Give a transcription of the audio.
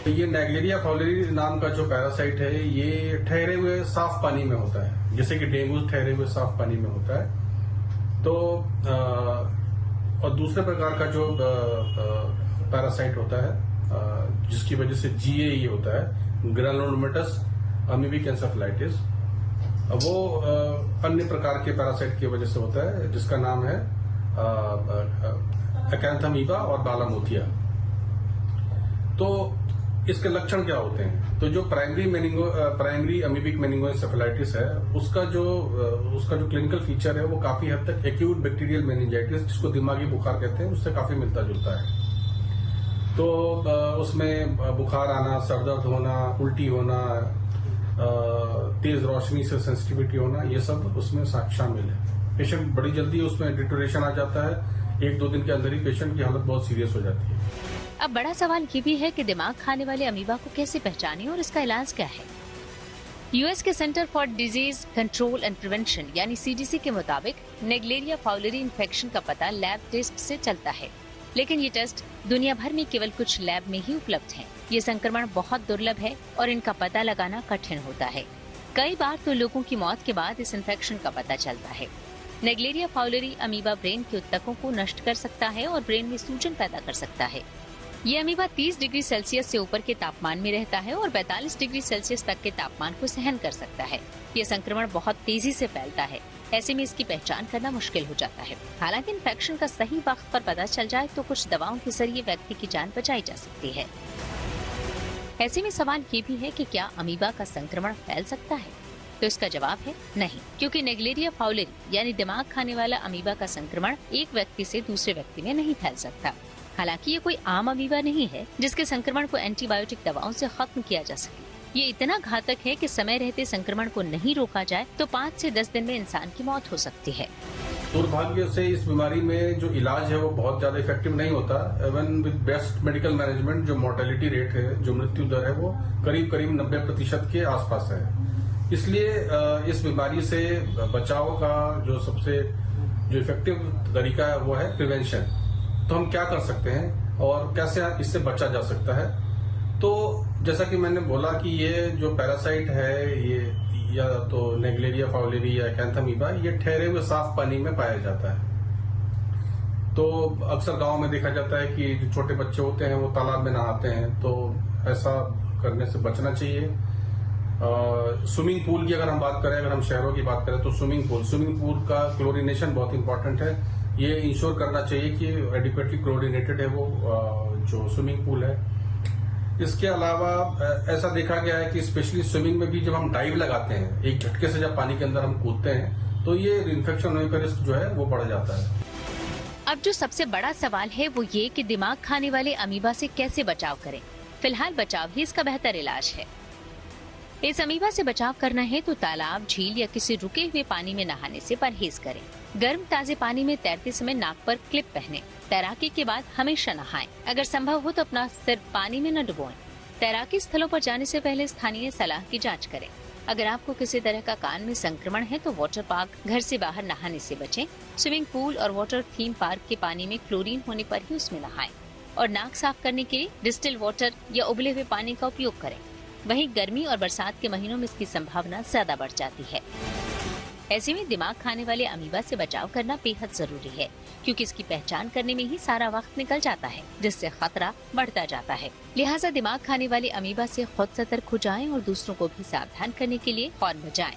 तो ये नेग्लेरिया फाउलेरी नाम का जो पैरासाइट है ये ठहरे हुए साफ पानी में होता है, जैसे कि डेंगू ठहरे हुए साफ पानी में होता है। तो और दूसरे प्रकार का जो पैरासाइट होता है जिसकी वजह से GAE होता है, ग्रेनुलोमेटस अमीबिक एन्सेफेलाइटिस, वो अन्य प्रकार के पैरासाइट की वजह से होता है जिसका नाम है अकैंथामीबा और बालामोथिया। तो इसके लक्षण क्या होते हैं? तो जो प्राइमरी अमीबिक मेनिंगोएन्सेफेलाइटिस है उसका जो क्लिनिकल फीचर है वो काफी हद तक एक्यूट बैक्टीरियल मेनिंजाइटिस, जिसको दिमागी बुखार कहते हैं, उससे काफी मिलता जुलता है। तो उसमें बुखार आना, सर दर्द होना, उल्टी होना, तेज रोशनी से सेंसिटिविटी होना, ये सब उसमें शामिल है। पेशेंट बड़ी जल्दी उसमें डिटोरेशन आ जाता है, 1-2 दिन के अंदर ही पेशेंट की हालत बहुत सीरियस हो जाती है। अब बड़ा सवाल ये भी है कि दिमाग खाने वाले अमीबा को कैसे पहचानें और इसका इलाज क्या है। यूएस के centre for disease control and prevention यानी CDC के मुताबिक नेग्लेरिया फाउलेरी इन्फेक्शन का पता लैब टेस्ट से चलता है, लेकिन ये टेस्ट दुनिया भर में केवल कुछ लैब में ही उपलब्ध हैं। ये संक्रमण बहुत दुर्लभ है और इनका पता लगाना कठिन होता है। कई बार तो लोगों की मौत के बाद इस इन्फेक्शन का पता चलता है। नेग्लेरिया फाउलेरी अमीबा ब्रेन के ऊतकों को नष्ट कर सकता है और ब्रेन में सूजन पैदा कर सकता है। ये अमीबा 30 डिग्री सेल्सियस से ऊपर के तापमान में रहता है और 42 डिग्री सेल्सियस तक के तापमान को सहन कर सकता है। ये संक्रमण बहुत तेजी से फैलता है, ऐसे में इसकी पहचान करना मुश्किल हो जाता है। हालांकि इन्फेक्शन का सही वक्त पर पता चल जाए तो कुछ दवाओं के जरिए व्यक्ति की जान बचाई जा सकती है। ऐसे में सवाल ये भी है कि क्या अमीबा का संक्रमण फैल सकता है? तो इसका जवाब है नहीं, क्योंकि नेग्लेरिया फाउलेरी यानी दिमाग खाने वाला अमीबा का संक्रमण एक व्यक्ति से दूसरे व्यक्ति में नहीं फैल सकता। हालांकि ये कोई आम अमीबा नहीं है जिसके संक्रमण को एंटीबायोटिक दवाओं से खत्म किया जा सके। ये इतना घातक है कि समय रहते संक्रमण को नहीं रोका जाए तो 5 से 10 दिन में इंसान की मौत हो सकती है। दुर्भाग्य से इस बीमारी में जो इलाज है वो बहुत ज्यादा इफेक्टिव नहीं होता। Even with best medical management जो मोर्टेलिटी रेट है, जो मृत्यु दर है, वो करीब 90% के आसपास है। इसलिए इस बीमारी से बचाव का जो इफेक्टिव तरीका है वो है प्रिवेंशन। तो हम क्या कर सकते हैं और कैसे इससे बचा जा सकता है? तो जैसा कि मैंने बोला कि ये जो पैरासाइट है, ये या तो नेग्लेरिया फाउलेरी या अकैंथामीबा, ये ठहरे हुए साफ पानी में पाया जाता है। तो अक्सर गांव में देखा जाता है कि जो छोटे बच्चे होते हैं वो तालाब में नहाते हैं, तो ऐसा करने से बचना चाहिए। स्विमिंग पूल की अगर हम बात करें, अगर हम शहरों की बात करें तो स्विमिंग पूल का क्लोरीनेशन बहुत इंपॉर्टेंट है। ये इंश्योर करना चाहिए कि एडिक्वेटली क्लोरीनेटेड है वो जो स्विमिंग पूल है। इसके अलावा ऐसा देखा गया है कि स्पेशली स्विमिंग में भी जब हम डाइव लगाते हैं, एक झटके से जब पानी के अंदर हम कूदते हैं, तो ये इन्फेक्शन होने का रिस्क जो है वो बढ़ जाता है। अब जो सबसे बड़ा सवाल है वो ये कि दिमाग खाने वाले अमीबा से कैसे बचाव करें। फिलहाल बचाव ही इसका बेहतर इलाज है। इस अमीबा से बचाव करना है तो तालाब, झील या किसी रुके हुए पानी में नहाने से परहेज करें। गर्म ताजे पानी में तैरते समय नाक पर क्लिप पहनें। तैराकी के बाद हमेशा नहाएं। अगर संभव हो तो अपना सिर पानी में न डुबोएं। तैराकी स्थलों पर जाने से पहले स्थानीय सलाह की जांच करें। अगर आपको किसी तरह का कान में संक्रमण है तो वाटर पार्क, घर से बाहर नहाने से बचें। स्विमिंग पूल और वाटर थीम पार्क के पानी में क्लोरीन होने पर ही उसमें नहाएं। और नाक साफ करने के लिए डिस्टिल वाटर या उबले हुए पानी का उपयोग करें। वहीं गर्मी और बरसात के महीनों में इसकी संभावना ज्यादा बढ़ जाती है। ऐसे में दिमाग खाने वाले अमीबा से बचाव करना बेहद जरूरी है, क्योंकि इसकी पहचान करने में ही सारा वक्त निकल जाता है, जिससे खतरा बढ़ता जाता है। लिहाजा दिमाग खाने वाले अमीबा से खुद सतर्क हो जाएं और दूसरों को भी सावधान करने के लिए हॉर्न बजाएं।